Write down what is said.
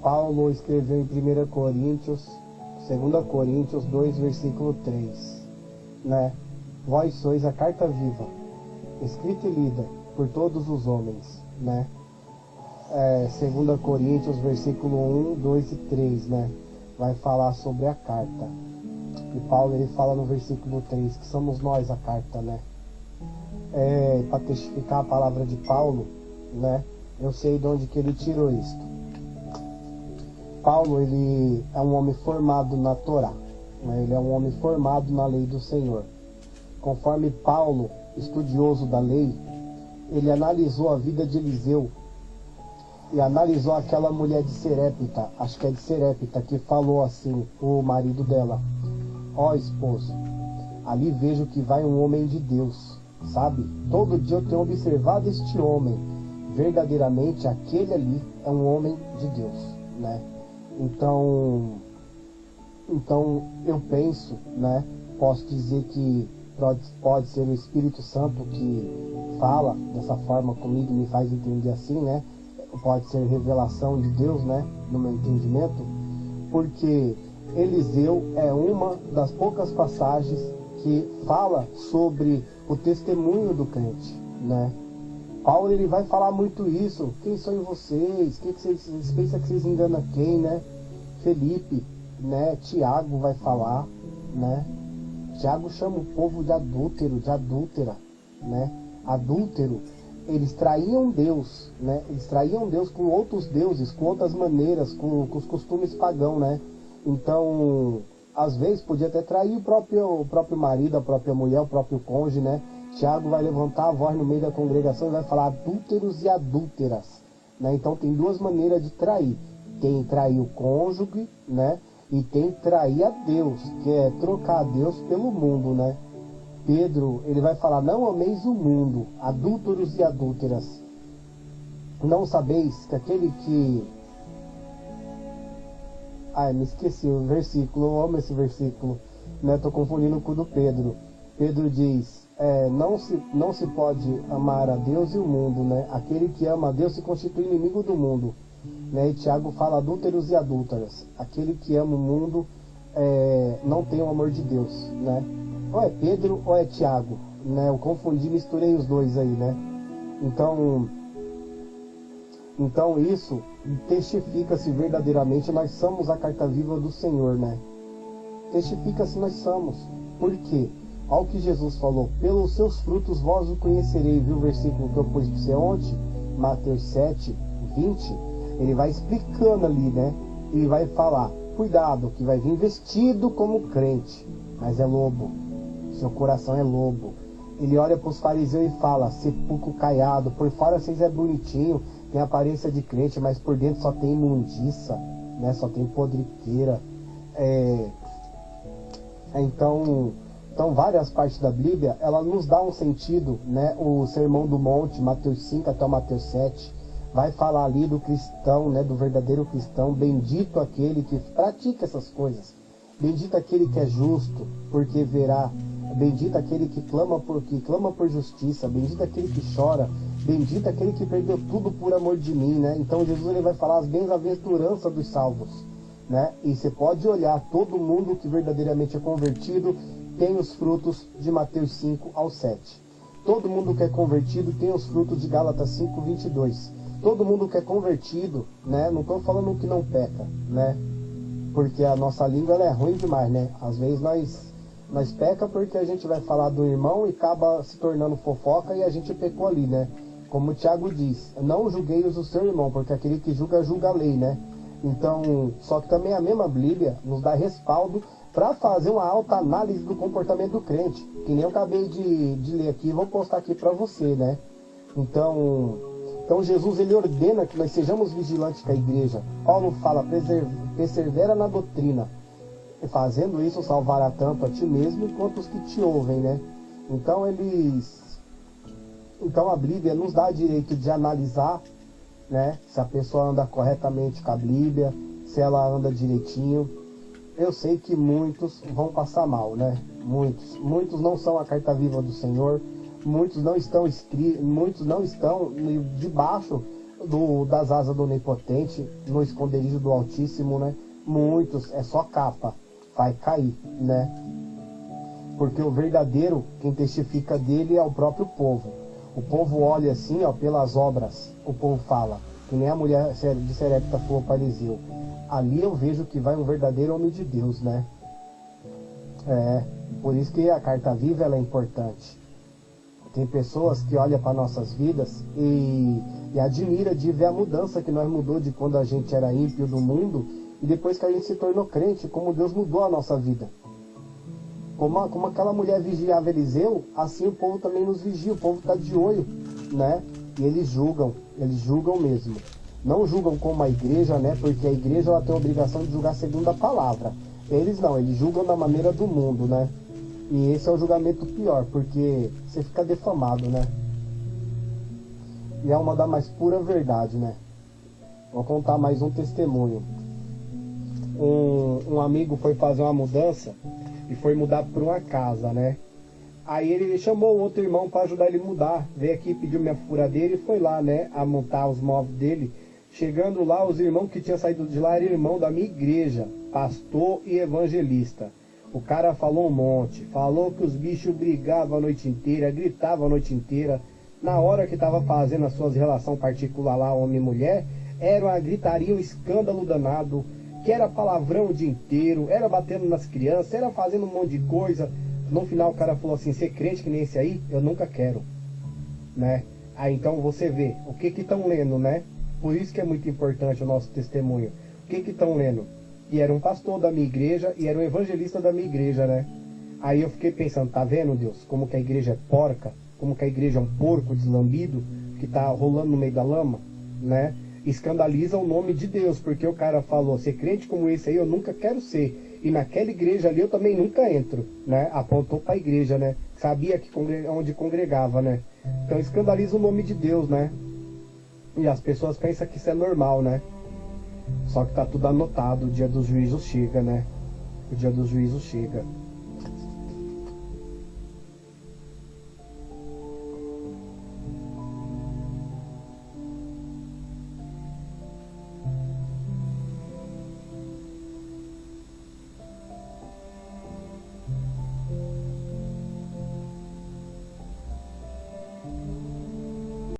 Paulo escreveu em 2 Coríntios 2, versículo 3, né? Vós sois a carta viva, escrita e lida por todos os homens, né? 2 Coríntios, versículo 1, 2 e 3, né? Vai falar sobre a carta. E Paulo, ele fala no versículo 3 que somos nós a carta, né? Para testificar a palavra de Paulo, né? Eu sei de onde que ele tirou isto. Paulo, ele é um homem formado na Torá, né? Ele é um homem formado na lei do Senhor. Conforme Paulo, estudioso da lei, ele analisou a vida de Eliseu e analisou aquela mulher de Serepta, acho que é de Serepta, que falou assim, o marido dela: ó esposo, ali vejo que vai um homem de Deus, sabe? Todo dia eu tenho observado este homem, verdadeiramente aquele ali é um homem de Deus, né? Então eu penso, né? Posso dizer que pode ser o Espírito Santo que fala dessa forma comigo, me faz entender assim, né? Pode ser revelação de Deus, né? No meu entendimento, porque Eliseu é uma das poucas passagens que fala sobre o testemunho do crente, né? Paulo, ele vai falar muito isso. Quem são vocês? Quem que vocês pensam que vocês enganam quem, né? Felipe, né? Tiago vai falar, né? Tiago chama o povo de adúltero, de adúltera, né? Adúltero, eles traíam Deus, né? Eles traíam Deus com outros deuses, com outras maneiras, com os costumes pagãos, né? Então, às vezes podia até trair o próprio marido, a própria mulher, o próprio cônjuge, né? Tiago vai levantar a voz no meio da congregação e vai falar adúlteros e adúlteras, né? Então tem duas maneiras de trair. Tem trair o cônjuge, né? E tem trair a Deus, que é trocar a Deus pelo mundo, né? Pedro, ele vai falar: não ameis o mundo, adúlteros e adúlteras. Não sabeis que aquele que... me esqueci o versículo, eu amo esse versículo, né? Tô confundindo com o do Pedro. Pedro diz... não se pode amar a Deus e o mundo, né? Aquele que ama a Deus se constitui inimigo do mundo, né? E Tiago fala adúlteros e adúlteras. Aquele que ama o mundo não tem o amor de Deus, né? Ou é Pedro ou é Tiago, né? Eu confundi, misturei os dois aí, né? Então isso testifica se verdadeiramente nós somos a carta viva do Senhor, né? Testifica se nós somos. Por quê? Ao que Jesus falou: pelos seus frutos vós o conhecerei, viu o versículo que eu pus para você ontem, Mateus 7, 20, ele vai explicando ali, né? Ele vai falar: cuidado, que vai vir vestido como crente, mas é lobo, seu coração é lobo. Ele olha para os fariseus e fala: sepulcro caiado, por fora vocês é bonitinho, tem aparência de crente, mas por dentro só tem imundiça, né? Só tem podriqueira. Então, várias partes da Bíblia, ela nos dá um sentido, né? O Sermão do Monte, Mateus 5 até o Mateus 7, vai falar ali do cristão, né? Do verdadeiro cristão. Bendito aquele que pratica essas coisas. Bendito aquele que é justo, porque verá. Bendito aquele que clama por justiça. Bendito aquele que chora. Bendito aquele que perdeu tudo por amor de mim, né? Então Jesus, ele vai falar as bem-aventuranças dos salvos, né? E você pode olhar, todo mundo que verdadeiramente é convertido tem os frutos de Mateus 5 ao 7. Todo mundo que é convertido tem os frutos de Gálatas 5, 22. Todo mundo que é convertido, né? Não estou falando que não peca, né? Porque a nossa língua, ela é ruim demais, né? Às vezes nós peca porque a gente vai falar do irmão e acaba se tornando fofoca e a gente pecou ali, né? Como o Tiago diz: não julgueis o seu irmão, porque aquele que julga, julga a lei, né? Então, só que também a mesma Bíblia nos dá respaldo para fazer uma alta análise do comportamento do crente, que nem eu acabei de ler aqui, vou postar aqui para você, né? Então Jesus, ele ordena que nós sejamos vigilantes com a igreja. Paulo fala: persevera na doutrina, e fazendo isso salvará tanto a ti mesmo quanto os que te ouvem, né? Então a Bíblia nos dá direito de analisar, né? Se a pessoa anda corretamente com a Bíblia, se ela anda direitinho. eu sei que muitos vão passar mal, né? Muitos não são a carta viva do Senhor, muitos não estão debaixo das asas do Onipotente, no esconderijo do Altíssimo, né? Muitos é só capa, vai cair, né? Porque o verdadeiro, quem testifica dele é o próprio povo. O povo olha assim, ó, pelas obras, o povo fala, que nem a mulher de Serepta falou para Eliseu. Ali eu vejo que vai um verdadeiro homem de Deus, né? Por isso que a carta viva ela é importante. Tem pessoas que olham para nossas vidas e admira de ver a mudança que nós mudou de quando a gente era ímpio do mundo e depois que a gente se tornou crente, como Deus mudou a nossa vida. Como aquela mulher vigiava Eliseu, assim o povo também nos vigia, o povo está de olho, né? E eles julgam mesmo. Não julgam como a igreja, né? Porque a igreja ela tem a obrigação de julgar segundo a palavra. Eles não, eles julgam da maneira do mundo, né? E esse é o julgamento pior, porque você fica defamado, né? E é uma da mais pura verdade, né? Vou contar mais um testemunho. Um amigo foi fazer uma mudança e foi mudar para uma casa, né? Aí ele chamou outro irmão para ajudar ele a mudar. Veio aqui, pediu minha furadeira e foi lá, né? A montar os móveis dele. Chegando lá, os irmãos que tinham saído de lá eram irmãos da minha igreja, pastor e evangelista. O cara falou um monte, falou que os bichos brigavam a noite inteira, gritavam a noite inteira. Na hora que estava fazendo as suas relações particulares lá, homem e mulher, era uma gritaria, um escândalo danado, que era palavrão o dia inteiro, era batendo nas crianças, era fazendo um monte de coisa. No final o cara falou assim, ser crente que nem esse aí, eu nunca quero, né? Aí então você vê, o que estão lendo, né? Por isso que é muito importante o nosso testemunho. O que estão lendo? E era um pastor da minha igreja e era um evangelista da minha igreja, né? Aí eu fiquei pensando, tá vendo, Deus? Como que a igreja é porca? Como que a igreja é um porco deslambido que tá rolando no meio da lama, né? Escandaliza o nome de Deus, porque o cara falou, ser crente como esse aí eu nunca quero ser. E naquela igreja ali eu também nunca entro, né? Apontou para a igreja, né? Sabia que onde congregava, né? Então escandaliza o nome de Deus, né? E as pessoas pensam que isso é normal, né? Só que tá tudo anotado, o dia dos juízos chega, né? O dia dos juízos chega.